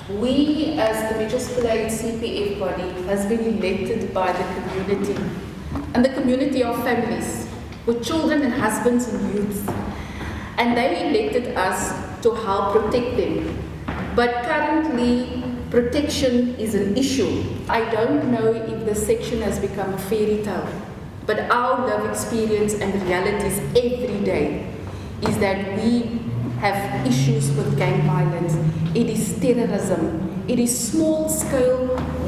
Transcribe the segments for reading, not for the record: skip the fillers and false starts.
We, as the Mitchells Plain CPF body, has been elected by the community, and the community of families, with children and husbands and youths. And they elected us to help protect them. But currently, protection is an issue. I don't know if this section has become a fairy tale, but our life experience and realities every day is that we have issues with gang violence. It is terrorism. It is small-scale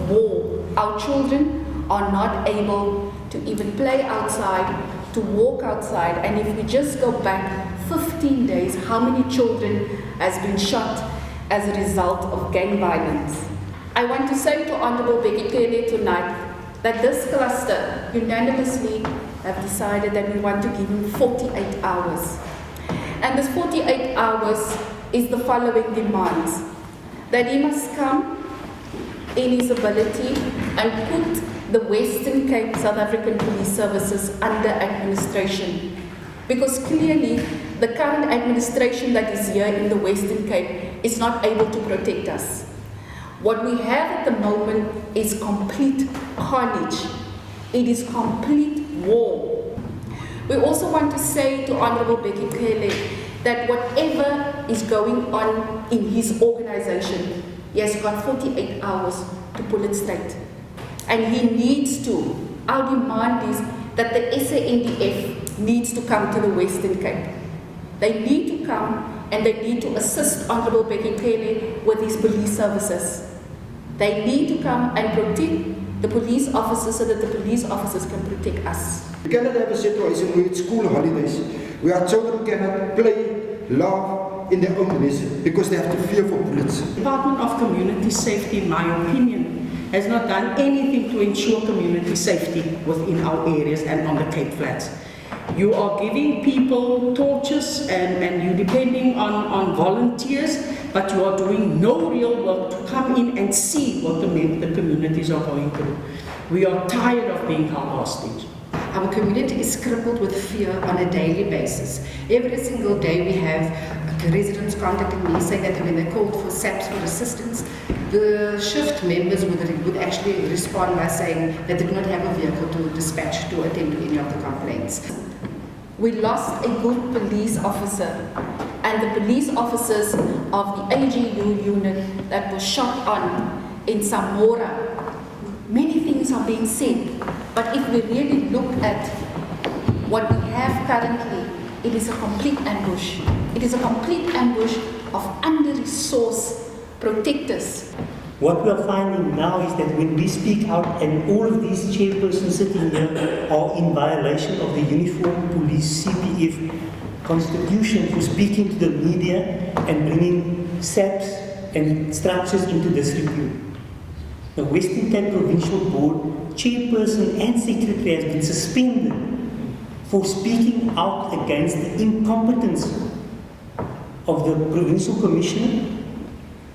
war. Our children are not able to even play outside, to walk outside. And if we just go back 15 days, how many children has been shot as a result of gang violence? I want to say to Honorable Bheke Cele tonight that this cluster unanimously have decided that we want to give him 48 hours. And this 48 hours is the following demands: that he must come in his ability and put the Western Cape South African Police Services under administration. Because clearly, the current administration that is here in the Western Cape is not able to protect us. What we have at the moment is complete carnage. It is complete war. We also want to say to Honorable Bheke Cele that whatever is going on in his organization, he has got 48 hours to pull it straight. And he needs to. Our demand is that the SANDF needs to come to the Western Cape. They need to come and they need to assist Honorable Bheke Cele with his police services. They need to come and protect the police officers so that the police officers can protect us. We cannot have a situation where it's school holidays, where our children cannot play, laugh in their own lesson because they have to fear for bullets. The Department of Community Safety, in my opinion, has not done anything to ensure community safety within our areas and on the Cape Flats. You are giving people torches and you're depending on volunteers, but you are doing no real work to come in and see what the communities are going through. We are tired of being held hostage. Our community is crippled with fear on a daily basis. Every single day we have residents contacting me saying that when they called for SAPS for assistance, the shift members would actually respond by saying that they do not have a vehicle to dispatch to attend to any of the complaints. We lost a good police officer, and the police officers of the AGU unit that was shot on in Samora. Many things are being said, but if we really look at what we have currently, it is a complete ambush. It is a complete ambush of under-resourced protectors. What we are finding now is that when we speak out and all of these chairpersons sitting here are in violation of the Uniform Police CPF Constitution for speaking to the media and bringing SAPS and structures into disrepute. The Western Cape Provincial Board chairperson and secretary has been suspended for speaking out against the incompetence of the Provincial Commissioner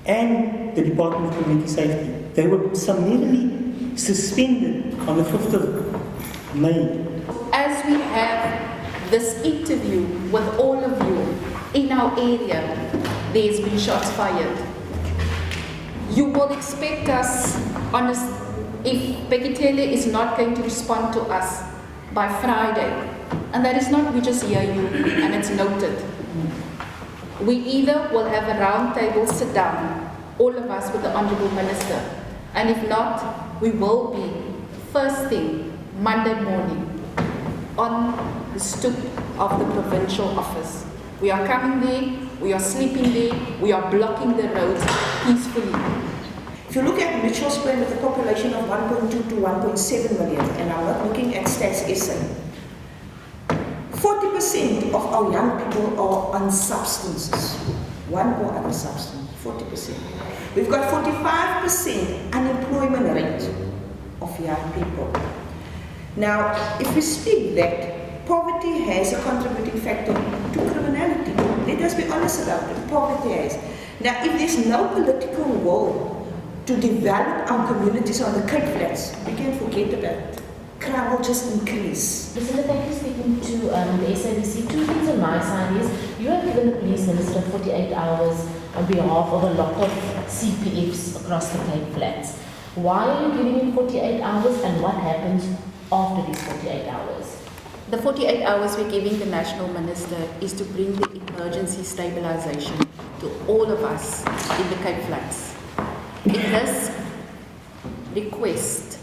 and the Department of Community Safety. They were summarily suspended on the 5th of May. As we have this interview with all of you in our area, there's been shots fired. You will expect us, if Bheke Cele is not going to respond to us by Friday, and that is not, we just hear you and it's noted. We either will have a round table sit down, all of us with the Honourable Minister, and if not, we will be first thing Monday morning on the stoop of the provincial office. We are coming there, we are sleeping there, we are blocking the roads peacefully. If you look at Mitchells Plain with a population of 1.2 to 1.7 million, and I'm not looking at Stats SA, 40% of our young people are on substances, one or other substance, 40%. We've got 45% unemployment rate of young people. Now, if we speak that poverty has a contributing factor to criminality, let us be honest about it, poverty has. Now, if there's no political will to develop our communities on the Cape Flats, we can forget about it. Crime will just increase. Mr. Thank you speaking to the SABC. Two things on my side is, you have given the police minister 48 hours on behalf of a lot of CPFs across the Cape Flats. Why are you giving him 48 hours and what happens after these 48 hours? The 48 hours we're giving the National Minister is to bring the emergency stabilization to all of us in the Cape Flats. If this request,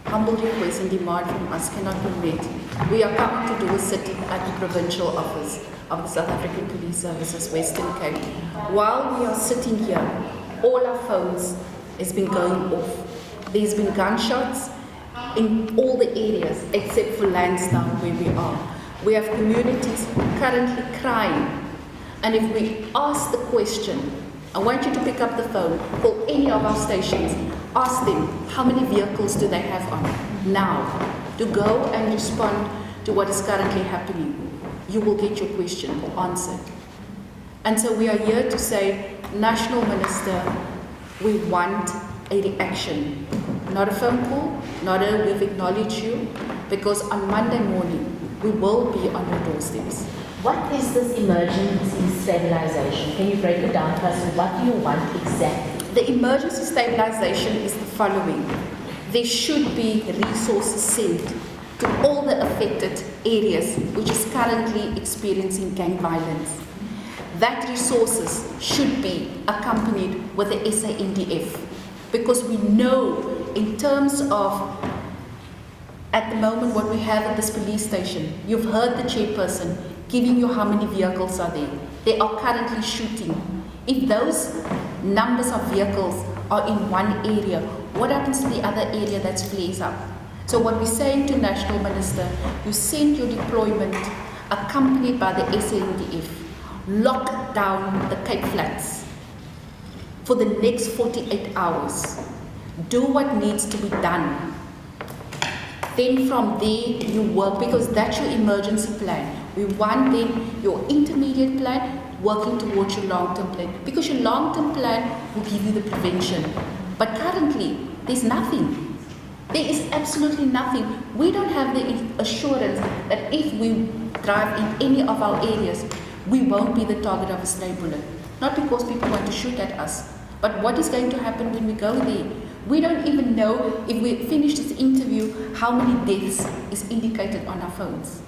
humble request and demand from us cannot be met, we are coming to do a sitting at the Provincial Office of the South African Police Services, Western Cape. While we are sitting here, all our phones has been going off. There's been gunshots in all the areas except for Lansdowne where we are. We have communities currently crying. And if we ask the question, I want you to pick up the phone, call any of our stations, ask them how many vehicles do they have on now to go and respond to what is currently happening. You will get your question answered. And so we are here to say, National Minister, we want a reaction. Not a phone call, not a we've acknowledged you, because on Monday morning we will be on your doorsteps. What is this emergency stabilization? Can you break it down for us and what do you want exactly? The emergency stabilization is the following. There should be resources sent to all the affected areas which is currently experiencing gang violence. That resources should be accompanied with the SANDF, because we know in terms of at the moment what we have at this police station, you've heard the chairperson giving you how many vehicles are there. They are currently shooting. If those numbers of vehicles are in one area, what happens to the other area that's flares up? So what we're saying to National Minister, you send your deployment accompanied by the SANDF, lock down the Cape Flats for the next 48 hours. Do what needs to be done. Then from there you work, because that's your emergency plan. We want then your intermediate plan working towards your long-term plan, because your long-term plan will give you the prevention. But currently, there's nothing. There is absolutely nothing. We don't have the assurance that if we drive in any of our areas, we won't be the target of a stray bullet. Not because people want to shoot at us, but what is going to happen when we go there? We don't even know, if we finish this interview, how many deaths is indicated on our phones.